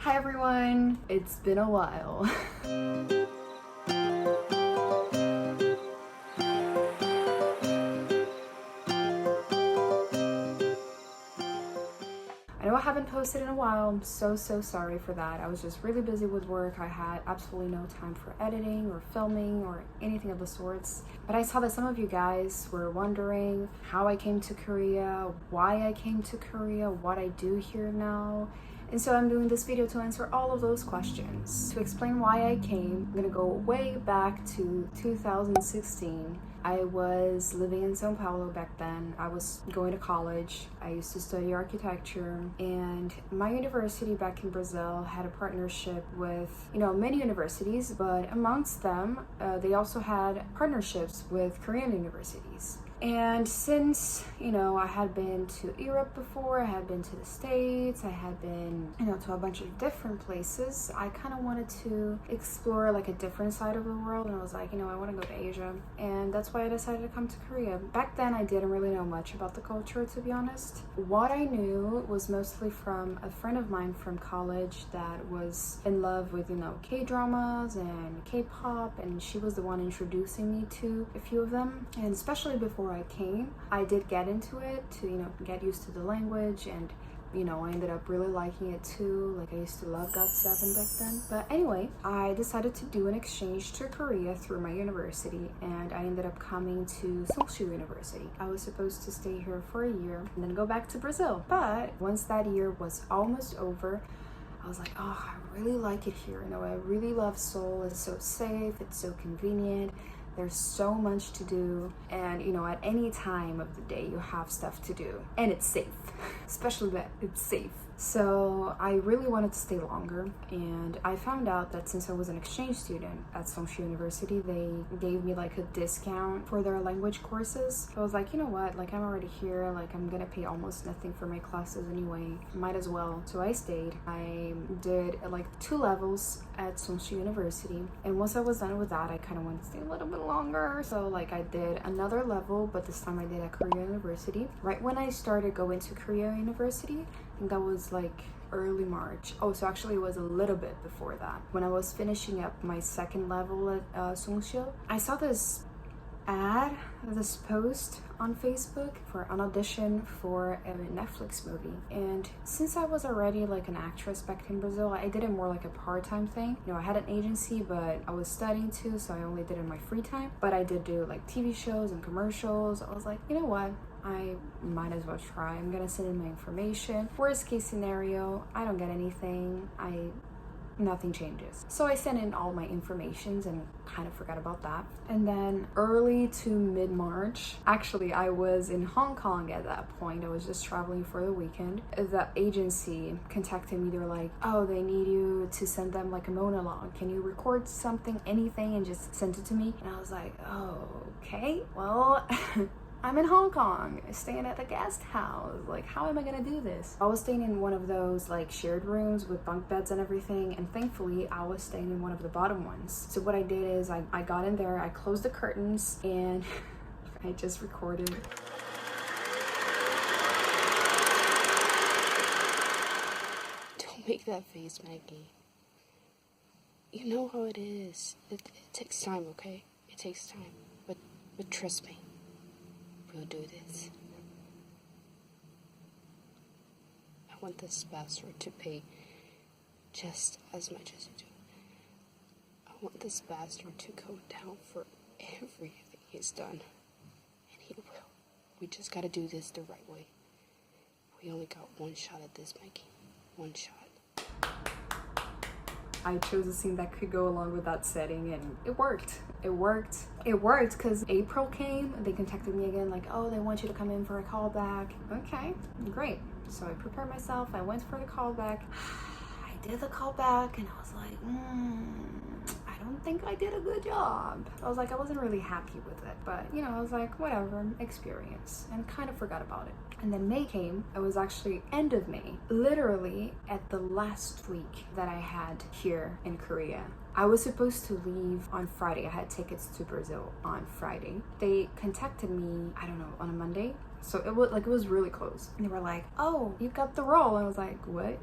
Hi everyone, it's been a while. I know I haven't posted in a while. I'm so sorry for that. I was just really busy with work. I had absolutely no time for editing or filming or anything of the sorts. But I saw that some of you guys were wondering how I came to Korea, why I came to Korea, what I do here now. And so I'm doing this video to answer all of those questions. To explain why I came, I'm gonna go way back to 2016. I was living in Sao Paulo back then. I was going to college. I used to study architecture, and my university back in Brazil had a partnership with, many universities, but amongst them, they also had partnerships with Korean universities. And since, I had been to Europe before, I had been to the States, I had been, to a bunch of different places, I kind of wanted to explore like a different side of the world. And I was like, I want to go to Asia. And that's why I decided to come to Korea. Back then, I didn't really know much about the culture, to be honest. What I knew was mostly from a friend of mine from college that was in love with, K-dramas and K-pop. And she was the one introducing me to a few of them. And especially before I came, I did get into it to, get used to the language, and I ended up really liking it too. Like, I used to love GOT7 back then. But anyway, I decided to do an exchange to Korea through my university, and I ended up coming to Seoul University. I was supposed to stay here for a year and then go back to Brazil. But once that year was almost over, I was like, oh, I really like it here. I really love Seoul. It's so safe, it's so convenient. There's so much to do, and at any time of the day you have stuff to do, and it's safe. Especially that it's safe. So I really wanted to stay longer, and I found out that since I was an exchange student at Seoul University, they gave me like a discount for their language courses. So I was like, you know what, like I'm already here, like I'm gonna pay almost nothing for my classes anyway, might as well. So I stayed. I did like 2 levels at Seoul University, and once I was done with that, I kind of wanted to stay a little bit longer. So like I did another level, but this time I did at Korea University. Right when I started going to Korea University, I think that was like early March. Oh, so actually it was a little bit before that. When I was finishing up my second level at Seoul, I saw this post on Facebook for an audition for a Netflix movie. And since I was already like an actress back in Brazil, I did it more like a part-time thing. I had an agency, but I was studying too, so I only did it in my free time. But I did do like TV shows and commercials. I was like, you know what? I might as well try. I'm gonna send in my information. Worst case scenario, I don't get anything. Nothing changes. So I sent in all my informations and kind of forgot about that. And then early to mid-March, actually I was in Hong Kong at that point. I was just traveling for the weekend. The agency contacted me. They were like, oh, they need you to send them like a monologue. Can you record something, anything, and just send it to me? And I was like, oh, okay, well, I'm in Hong Kong, staying at the guest house. Like, how am I gonna do this? I was staying in one of those like shared rooms with bunk beds and everything, and thankfully I was staying in one of the bottom ones. So what I did is I got in there, I closed the curtains, and I just recorded. Don't make that face, Maggie. You know how it is. It takes time, okay? It takes time. But trust me. We'll do this. I want this bastard to pay just as much as you do. I want this bastard to go down for everything he's done. And he will. We just gotta do this the right way. We only got one shot at this, Mikey. One shot. I chose a scene that could go along with that setting, and it worked. It worked because April came. They contacted me again, like, oh, they want you to come in for a callback. Okay, great. So I prepared myself. I went for the callback. I did the callback, and I was like, I don't think I did a good job. I was like, I wasn't really happy with it, but I was like, whatever, experience, and kind of forgot about it. And then May came. It was actually end of May, literally at the last week that I had here in Korea. I was supposed to leave on Friday. I had tickets to Brazil on Friday. They contacted me, I don't know, on a Monday. So it was really close. And they were like, oh, you got the role. And I was like, what?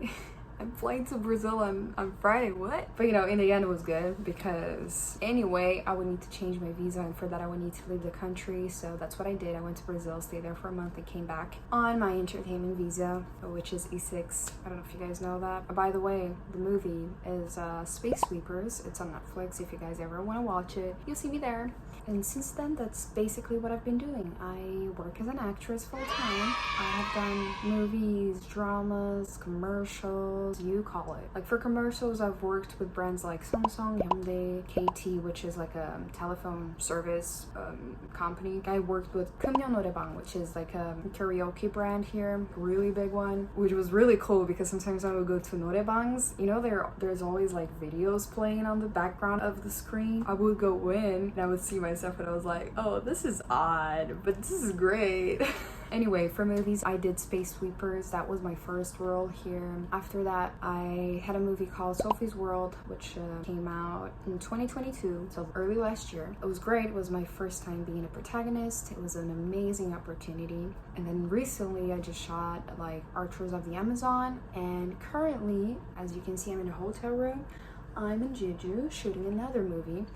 I'm flying to Brazil on Friday, what? But you know, in the end it was good because anyway, I would need to change my visa, and for that I would need to leave the country. So that's what I did. I went to Brazil, stayed there for a month, and came back on my entertainment visa, which is E6. I don't know if you guys know that. By the way, the movie is Space Sweepers. It's on Netflix. If you guys ever want to watch it, you'll see me there. And since then, that's basically what I've been doing. I work as an actress full time. I have done movies, dramas, commercials, you call it. Like for commercials, I've worked with brands like Samsung, Hyundai, KT, which is like a telephone service company. I worked with Kumyo Norebang, which is like a karaoke brand here, really big one, which was really cool because sometimes I would go to Norebangs. You know, there's always like videos playing on the background of the screen. I would go in and I would see myself and I was like, oh, this is odd, but this is great. Anyway, for movies, I did Space Sweepers. That was my first role here. After that, I had a movie called Sophie's World, which came out in 2022, so early last year. It was great. It was my first time being a protagonist. It was an amazing opportunity. And then recently, I just shot like Archers of the Amazon. And currently, as you can see, I'm in a hotel room. I'm in Jeju shooting another movie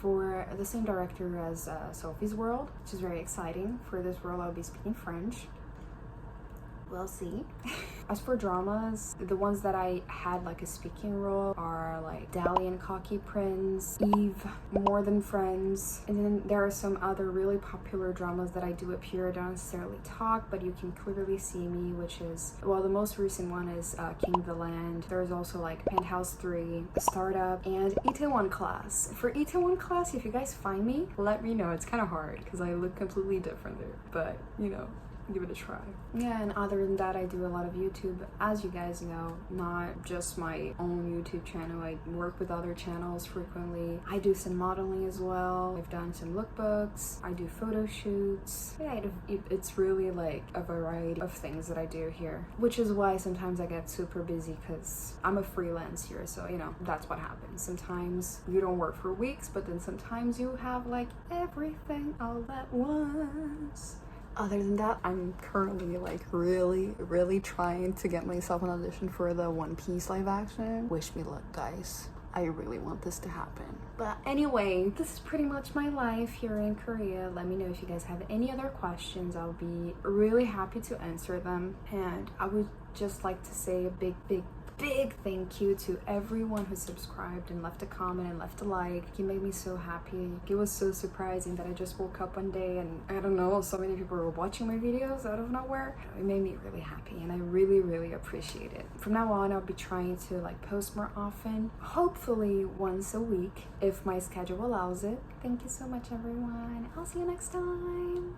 for the same director as Sophie's World, which is very exciting. For this role, I'll be speaking French. We'll see. As for dramas, the ones that I had like a speaking role are like Dali and Cocky Prince, Eve, More Than Friends, and then there are some other really popular dramas that I do appear. I don't necessarily talk, but you can clearly see me, which is, well, the most recent one is King of the Land. There's also like Penthouse 3, Startup, and Itaewon Class. For Itaewon Class, if you guys find me, let me know. It's kind of hard because I look completely different there, but you know, give it a try. Yeah, and other than that, I do a lot of YouTube, as you guys know, not just my own YouTube channel. I work with other channels frequently. I do some modeling as well. I've done some lookbooks. I do photo shoots. Yeah, it's really like a variety of things that I do here, which is why sometimes I get super busy because I'm a freelance here. So, you know, that's what happens. Sometimes you don't work for weeks, but then sometimes you have like everything all at once. Other than that, I'm currently like really trying to get myself an audition for the One Piece live action. Wish me luck, guys. I really want this to happen. But anyway, this is pretty much my life here in Korea. Let me know if you guys have any other questions. I'll be really happy to answer them. And I would just like to say a big thank you to everyone who subscribed and left a comment and left a like. It made me so happy. It was so surprising that I just woke up one day and I don't know, so many people were watching my videos out of nowhere. It made me really happy and I really appreciate it. From now on, I'll be trying to like post more often, hopefully once a week if my schedule allows it. Thank you so much, everyone. I'll see you next time.